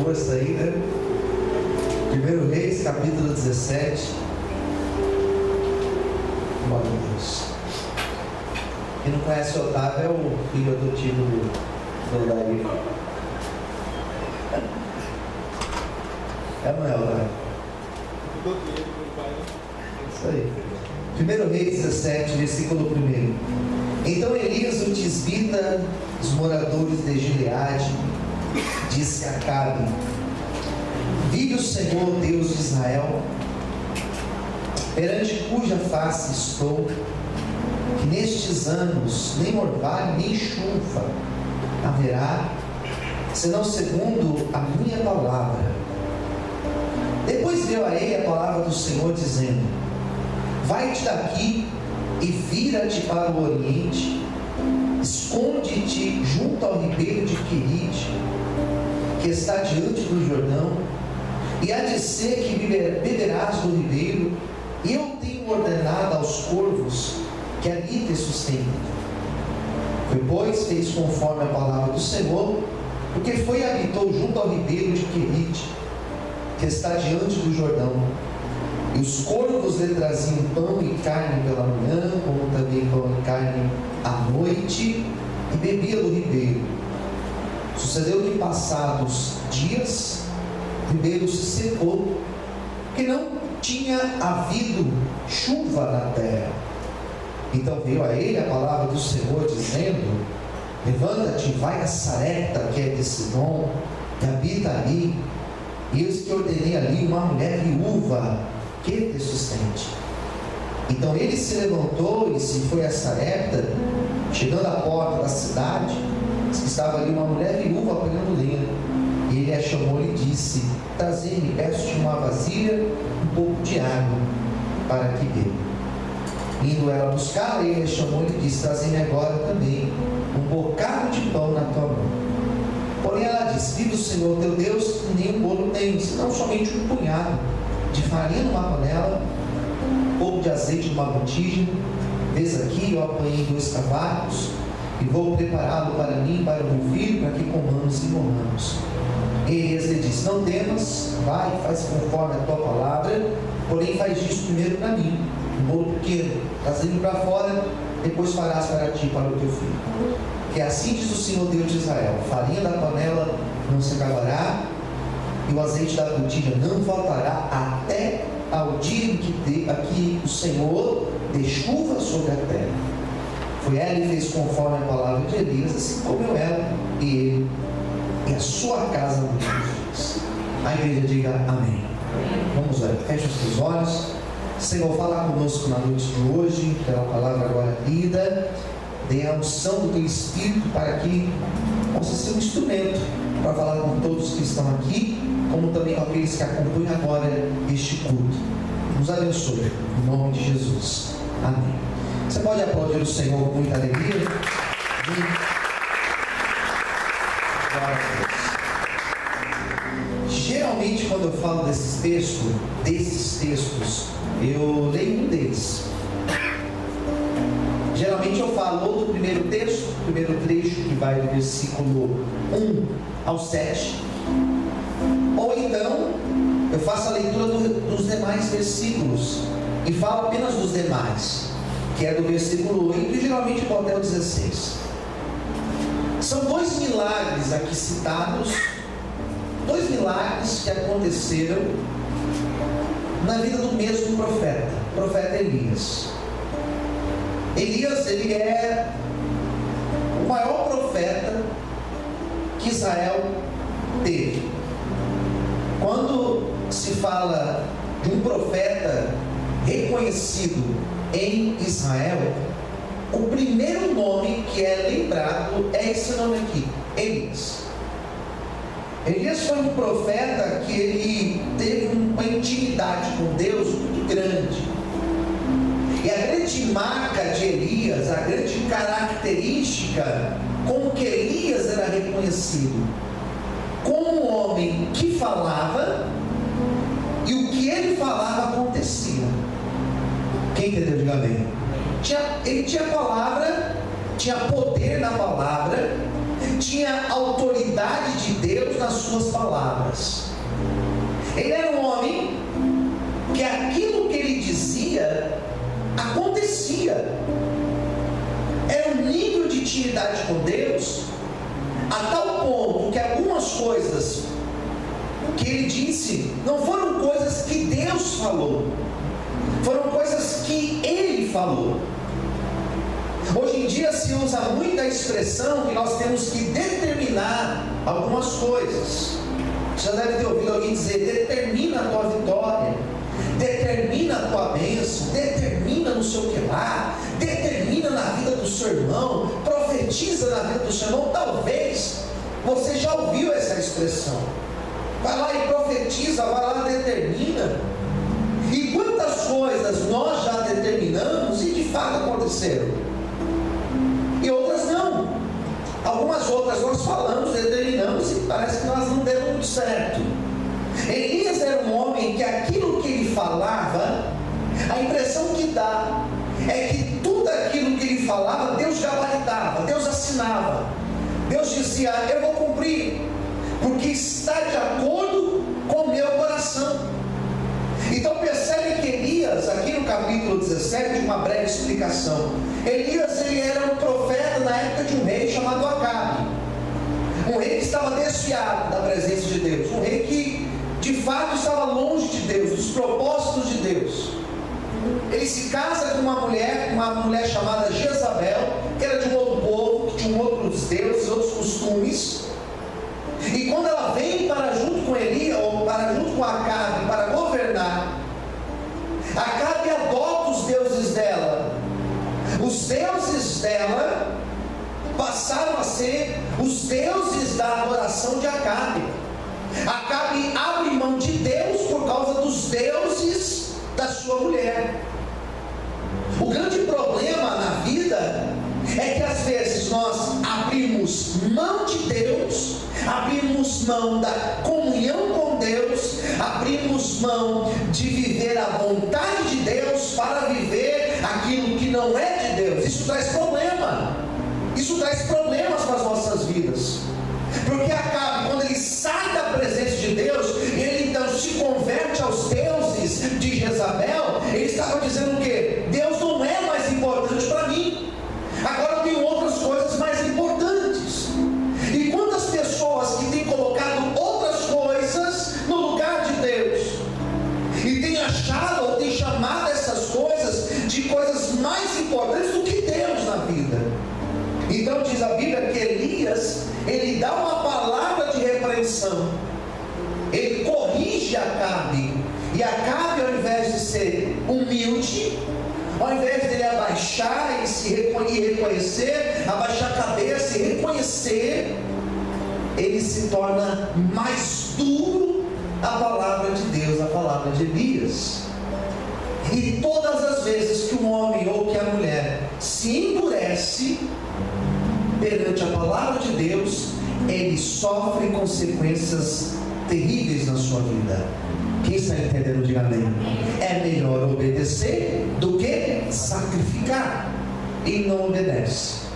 força aí, né? 1 Reis, capítulo 17. Glória a Deus. Quem não conhece o Otávio é o filho adotivo do Daí. É, não é, Otávio? Isso aí. 1 Reis 17, versículo 1. Então Elias, o tisbita, os moradores de Gileade, disse a Acabe: vive o Senhor Deus de Israel, perante cuja face estou, que nestes anos nem orvalho nem chuva haverá, senão segundo a minha palavra. Depois veio a ele a palavra do Senhor, dizendo: vai-te daqui e vira-te para o oriente, esconde-te junto ao ribeiro de Querite, que está diante do Jordão, e há de ser que beberás do ribeiro, e eu tenho ordenado aos corvos que ali te sustentem. Depois fez conforme a palavra do Senhor, porque foi e habitou junto ao ribeiro de Querite, que está diante do Jordão. E os corvos lhe traziam pão e carne pela manhã, como também pão e carne à noite, e bebia do ribeiro. Sucedeu que, passados dias, o ribeiro se secou, porque não tinha havido chuva na terra. Então veio a ele a palavra do Senhor, dizendo: levanta-te, vai a Sarepta, que é de Sidom, e habita ali, e eis que ordenei ali uma mulher viúva que te sustente. Então ele se levantou e se foi a Sarepta. Chegando à porta da cidade, estava ali uma mulher viúva apanhando lenha. E ele a chamou e disse: trazei-me, peço-te uma vasilha, um pouco de água, para que beba. Indo ela buscar, ele a chamou e disse: trazei-me agora também um bocado de pão na tua mão. Porém ela disse: vive o Senhor teu Deus, nem um bolo tenho, senão somente um punhado de farinha numa panela, um pouco de azeite numa botija. Vês aqui, eu apanhei 2 cavalos e vou prepará-lo para mim, para o meu filho, para que comamos e morramos. Elias lhe disse: não temas, vai, faz conforme a tua palavra, porém faz isso primeiro para mim, um bolo pequeno, trazendo para fora, depois farás para ti e para o teu filho. Que assim diz o Senhor Deus de Israel: a farinha da panela não se acabará, e o azeite da botija não faltará, até ao dia em que o Senhor dê chuva sobre a terra. Foi ela e fez conforme a palavra de Elias, assim comeu ela e ele e a sua casa muitos dias. A igreja diga amém. Vamos lá, feche os seus olhos. Senhor, fala conosco na noite de hoje, pela palavra agora lida. Dê a unção do teu Espírito para que possa ser um instrumento para falar com todos que estão aqui, como também com aqueles que acompanham agora este culto. Nos abençoe, em nome de Jesus. Amém. Você pode aplaudir o Senhor com muita alegria? Geralmente, quando eu falo desses textos, eu leio um deles. Geralmente eu falo ou do primeiro texto, primeiro trecho, que vai do versículo 1 ao 7, ou então eu faço a leitura dos demais versículos e falo apenas dos demais, que é do versículo 8 e geralmente vou até o 16. São 2 milagres aqui citados, 2 milagres que aconteceram na vida do mesmo profeta, o profeta Elias. Elias, ele é o maior profeta que Israel teve. Quando se fala de um profeta reconhecido em Israel, o primeiro nome que é lembrado é esse nome aqui, Elias. Elias foi um profeta que ele teve uma intimidade com Deus muito grande. E a grande marca de Elias, a grande característica com que Elias era reconhecido, como um homem que falava, e o que ele falava acontecia. Quem entendeu? Diga amém. Ele tinha palavra, tinha poder na palavra, tinha autoridade de Deus nas suas palavras. Ele era um homem que aquilo que ele dizia acontecia. Era um nível de intimidade com Deus a tal ponto que algumas coisas que ele disse não foram coisas que Deus falou, foram coisas que ele falou. Hoje em dia se usa muito a expressão que nós temos que determinar algumas coisas. Você já deve ter ouvido alguém dizer: determina a tua vitória, determina a tua bênção, determina no seu que lá, determina na vida do seu irmão, profetiza na vida do seu irmão. Talvez você já ouviu essa expressão. Vai lá e profetiza, vai lá e determina. E quantas coisas nós já determinamos e de fato aconteceram, e outras não. Algumas outras nós falamos, determinamos, e parece que nós não demos muito certo. Elias era um homem que aquilo que ele falava, a impressão que dá é que tudo aquilo que ele falava, Deus gabaritava, Deus assinava, Deus dizia: eu vou cumprir, porque está de acordo com o meu coração. Então percebe que Elias, aqui no capítulo 17, uma breve explicação. Elias, ele era um profeta na época de um rei chamado Acabe, um rei que estava desviado da presença de Deus, um rei que de fato estava longe de Deus, dos propósitos de Deus. Ele se casa com uma mulher chamada Jezabel, que era de um outro povo, que tinha outros deuses, outros costumes. E quando ela vem para junto com Elias, ou para junto com Acabe, para governar, Acabe adota os deuses dela. Os deuses dela passaram a ser os deuses da adoração de Acabe. Acabe abre mão de Deus por causa dos deuses da sua mulher. O grande problema na vida é que às vezes nós abrimos mão de Deus, abrimos mão da comunhão com Deus, abrimos mão de viver a vontade de Deus para viver aquilo que não é de Deus. Isso traz problema, isso traz problemas para as nossas vidas. Porque Acabe, quando ele sai da presença de Deus, ele então se converte aos deuses de Jezabel. Ele estava dizendo o quê? Deus não é mais importante para mim, agora eu tenho outras coisas mais importantes. E quantas pessoas que têm colocado outras coisas no lugar de Deus, e têm achado ou têm chamado essas coisas de coisas mais importantes do que Deus na vida. Então diz a Bíblia que Elias, ele dá uma palavra de repreensão, ele corrige Acabe, e Acabe, ao invés de ser humilde, ao invés dele abaixar e se reconhecer, abaixar a cabeça e reconhecer, ele se torna mais duro a palavra de Deus, a palavra de Elias. E todas as vezes que um homem ou que a mulher se endurece perante a palavra de Deus, ele sofre consequências terríveis na sua vida. Quem está entendendo, diga amém. É melhor obedecer do que sacrificar, e não obedece.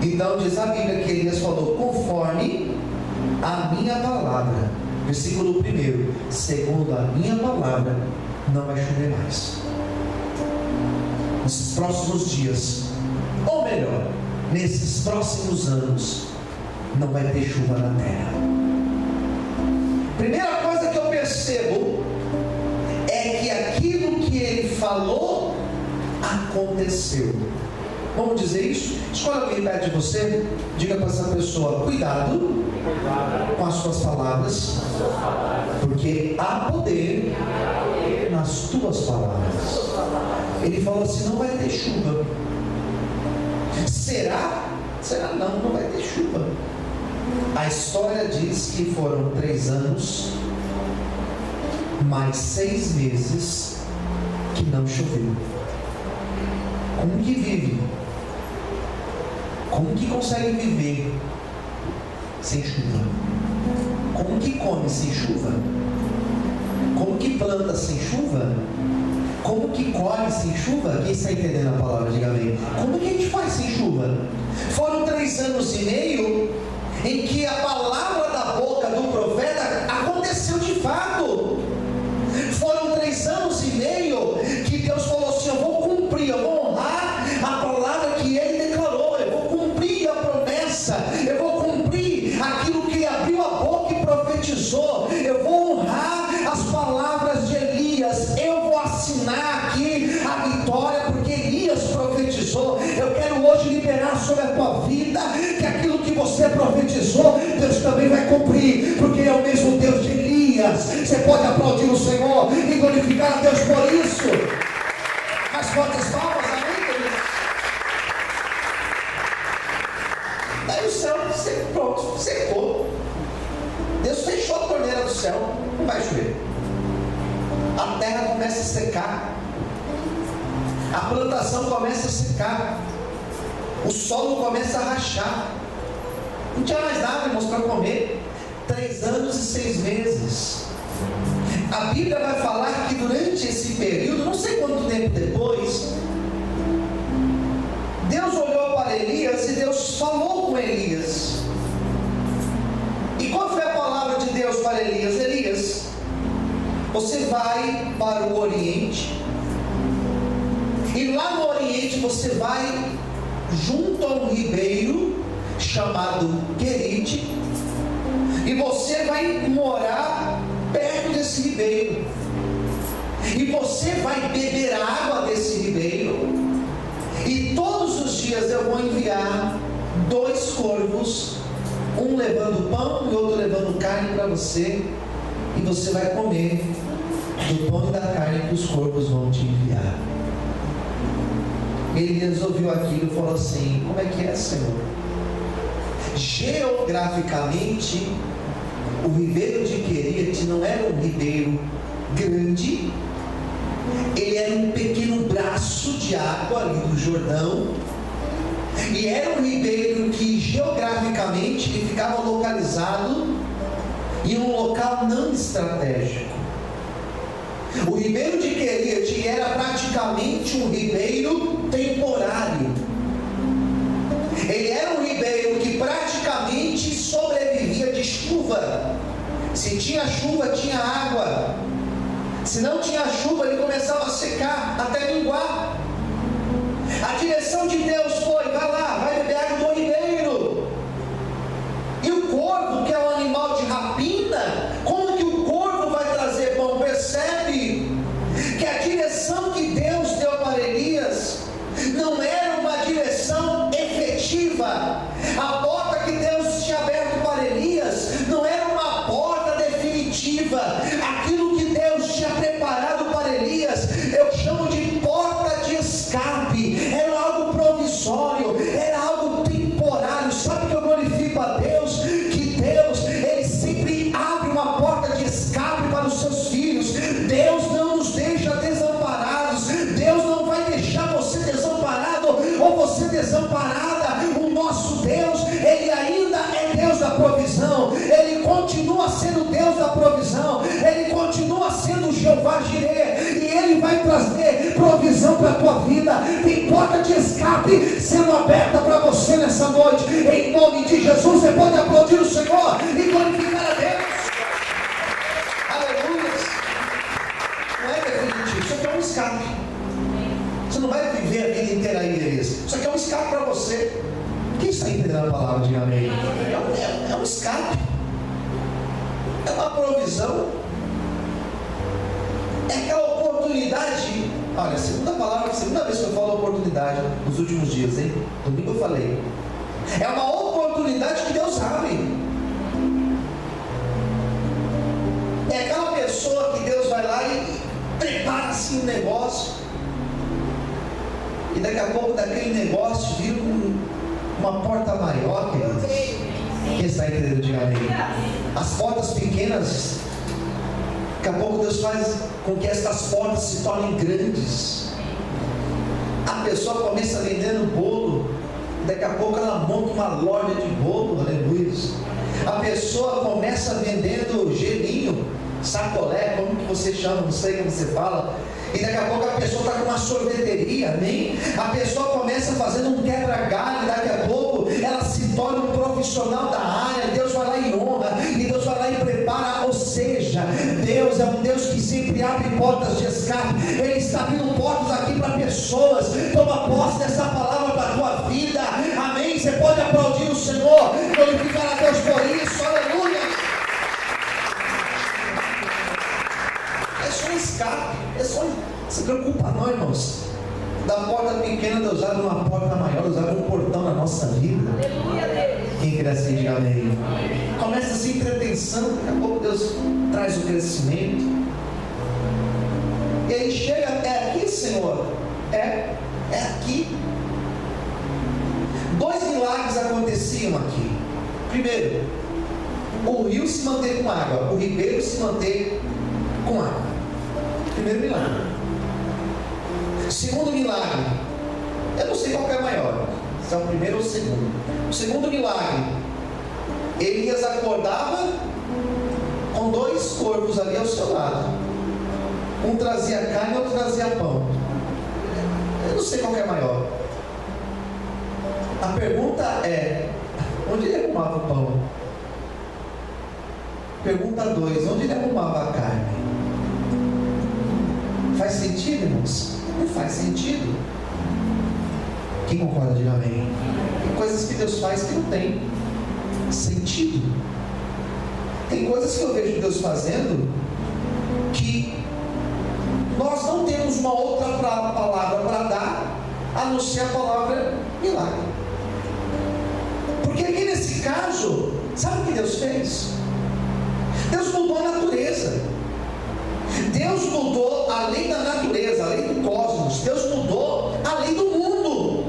Então diz a Bíblia que Elias falou: conforme a minha palavra, versículo 1, segundo a minha palavra, não vai chover mais. Nesses próximos dias, ou melhor, nesses próximos anos, não vai ter chuva na terra. Primeira coisa que eu percebo é que aquilo que ele falou aconteceu. Vamos dizer isso? Escolha alguém perto de você, diga para essa pessoa: cuidado com as suas palavras, porque há poder nas tuas palavras. Ele falou assim: não vai ter chuva. Será? Será? Não vai ter chuva. A história diz que foram 3 anos mais 6 meses que não choveu. Como que vive? Como que consegue viver sem chuva? Como que come sem chuva? Como que planta sem chuva? Como que colhe sem chuva? Quem está entendendo a palavra, diga amém. Como que a gente faz sem chuva? Foram 3 anos e meio em que a palavra da boca do profeta aconteceu de fato. Foram 3 anos e meio que Deus falou assim: eu vou cumprir, eu vou honrar a palavra que ele declarou, eu vou cumprir a promessa, eu vou cumprir aquilo que ele abriu a boca e profetizou, eu vou honrar as palavras de Elias, eu vou assinar aqui a vitória, porque Elias profetizou. Eu quero hoje liberar sobre a tua vida que aquilo que você profetizou, Deus também vai cumprir, porque é o mesmo Deus de Elias. Você pode aplaudir o Senhor e glorificar a Deus por isso. Mais fortes palmas, amém, queridos? Daí o céu pronto, secou. Deus fechou a torneira do céu, não vai chover. A terra começa a secar, a plantação começa a secar, o solo começa a rachar, não tinha mais nada, irmãos, para comer. 3 anos e 6 meses. A Bíblia vai falar que durante esse período, não sei quanto tempo depois, Deus olhou para Elias e Deus falou com Elias. E qual foi a palavra de Deus para Elias? Elias, você vai para o Oriente, e lá no Oriente você vai junto a um ribeiro chamado Querite, e você vai morar perto desse ribeiro, e você vai beber a água desse ribeiro, e todos os dias eu vou enviar 2 corvos, um levando pão e outro levando carne para você, e você vai comer do pão e da carne que os corvos vão te enviar. Elias ouviu aquilo e falou assim: como é que é, Senhor? Geograficamente, o ribeiro de Querite não era um ribeiro grande, ele era um pequeno braço de água ali do Jordão, e era um ribeiro que geograficamente ele ficava localizado em um local não estratégico. O ribeiro de Querite era praticamente um ribeiro temporário. Ele era um ribeiro que praticamente sobrevivia de chuva. Se tinha chuva, tinha água. Se não tinha chuva, ele começava a secar, até minguar. A direção de Deus foi: vai lá, vai beber água do ribeiro. E o corvo, que é um animal de rapina, como que o corvo vai trazer pão? Percebe que a direção que Deus deu para Elias não era uma direção efetiva. A porta que Deus tinha aberto para Elias não era uma porta definitiva. Aquilo que Deus tinha preparado para Elias, eu chamo de porta de escape. Era algo provisório, era algo temporário. Sabe que eu glorifico a Deus? Que Deus, Ele sempre abre uma porta de escape para os seus filhos. Deus não nos deixa desamparados. Deus não vai deixar você desamparado ou você desamparada. O nosso Deus, Ele ainda é Deus da provisão. Ele continua sendo Deus da provisão. Ele continua sendo Jeová Jireh, e Ele vai trazer provisão para a tua vida. Tem porta de escape sendo aberta para você nessa noite, em nome de Jesus. Você pode aplaudir o Senhor e glorificar a Deus. Aleluia. Não é definitivo, isso aqui é um escape. Você não vai viver a vida inteira aí, Elias. Isso aqui é um escape para você. Quem está entendendo a palavra? Diga amém. É um escape, é uma provisão, é aquela oportunidade. Olha, segunda vez que eu falo oportunidade nos últimos dias, hein? Domingo eu falei. É uma oportunidade que Deus abre. É aquela pessoa que Deus vai lá e prepara assim um negócio, e daqui a pouco daquele negócio vira uma porta maior, queridos. Quem está entendendo? Diga amém. As portas pequenas, daqui a pouco Deus faz com que estas portas se tornem grandes. A pessoa começa vendendo bolo, daqui a pouco ela monta uma loja de bolo, aleluia. A pessoa começa vendendo gelinho, sacolé, como que você chama, não sei como você fala, e daqui a pouco a pessoa está com uma sorveteria, amém? A pessoa começa fazendo um quebra-galho, daqui a pouco ela se torna um profissional da área. Deus vai lá e honra, e Deus vai lá e prepara. Ou seja, Deus é um Deus que sempre abre portas de escape. Ele está abrindo portas aqui para pessoas. Toma posse dessa palavra para a tua vida, amém? Você pode aplaudir o Senhor, glorificar a Deus por isso, aleluia. É só um escape, se preocupa não, irmãos. Da porta pequena Deus abre uma porta maior, Deus abre um portão na nossa vida. Quem quer assim, diga amém. Começa sem pretensão, daqui a pouco Deus traz o crescimento. E aí chega, é aqui, Senhor, é aqui. 2 milagres aconteciam aqui. Primeiro, o rio se manter com água, o ribeiro se manter com água. Primeiro milagre. Segundo milagre, eu não sei qual é maior, se é o primeiro ou o segundo. O segundo milagre, Elias acordava com 2 corvos ali ao seu lado. Um trazia carne e outro trazia pão. Eu não sei qual é maior. A pergunta é: onde ele arrumava o pão? Pergunta 2: onde ele arrumava a carne? Faz sentido, irmãos? Não faz sentido. Quem concorda, diga amém. Tem coisas que Deus faz que não tem sentido. Tem coisas que eu vejo Deus fazendo que nós não temos uma outra palavra para dar a não ser a palavra milagre. Porque aqui nesse caso, sabe o que Deus fez? Deus mudou a natureza. Deus mudou a lei da natureza, a lei do cosmos. Deus mudou a lei do mundo.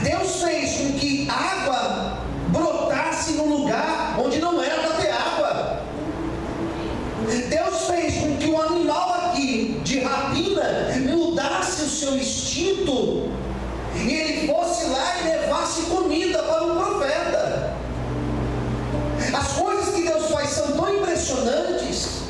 Deus fez com que água brotasse num lugar onde não era para ter água. Deus fez com que o animal aqui de rapina mudasse o seu instinto e ele fosse lá e levasse comida para um profeta. As coisas que Deus faz são tão impressionantes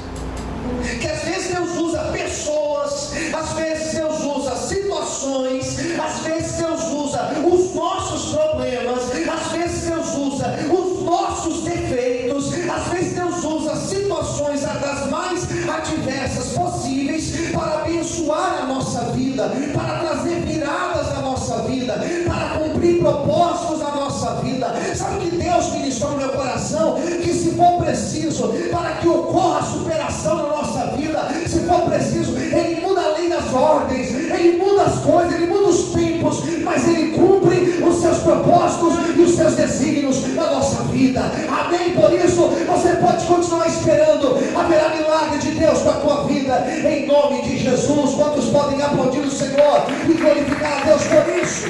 que às vezes Deus usa pessoas, às vezes Deus usa situações, às vezes Deus usa os nossos problemas, às vezes Deus usa os nossos defeitos, às vezes Deus usa situações das mais adversas possíveis para abençoar a nossa vida, para trazer viradas na nossa vida, para cumprir propósitos na nossa vida. Sabe que Deus ministrou no meu coração? Que se for preciso, para que ocorra a superação na nossa vida, se for preciso, Ele muda a lei das ordens, Ele muda as coisas, Ele muda os tempos, mas Ele cumpre os seus propósitos e os seus desígnios na nossa vida. Amém? Por isso, você pode continuar esperando. Haverá milagre de Deus para a tua vida, em nome de Jesus. Quantos podem aplaudir o Senhor e glorificar a Deus por isso?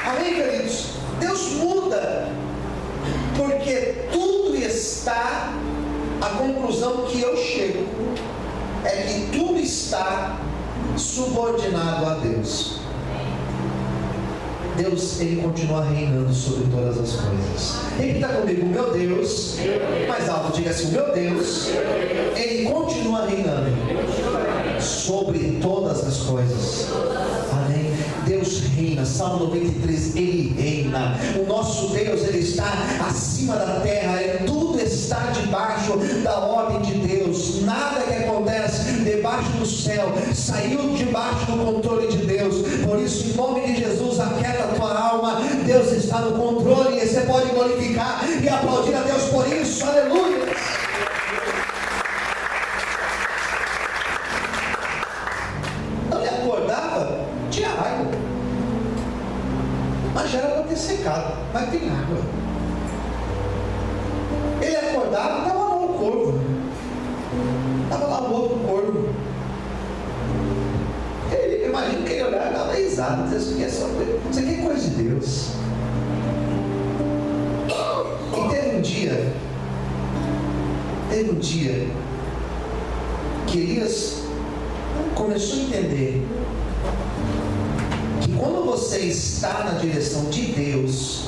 Amém, queridos? Deus muda, porque tudo está, a conclusão que eu chego é que tudo está subordinado a Deus. Deus, Ele continua reinando sobre todas as coisas. Repita comigo: meu Deus. Mais alto, diga assim: meu Deus, Ele continua reinando sobre todas as coisas. Amém. Deus reina. Salmo 93, Ele reina. O nosso Deus, Ele está acima da terra. Tudo está debaixo da ordem de Deus. Nada que acontece debaixo do céu saiu debaixo do controle de Deus. Por isso, em nome de Jesus, aquieta a tua alma. Deus está no controle e você pode glorificar e aplaudir a Deus por isso. Aleluia. Ele acordava, tinha água, mas já era para ter secado, mas tem água. Ele acordava, estava lá o corvo, estava lá o outro corvo. Imagina que ele olhava e dava risada. Isso aqui é coisa de Deus. E teve um dia que Elias começou a entender que quando você está na direção de Deus,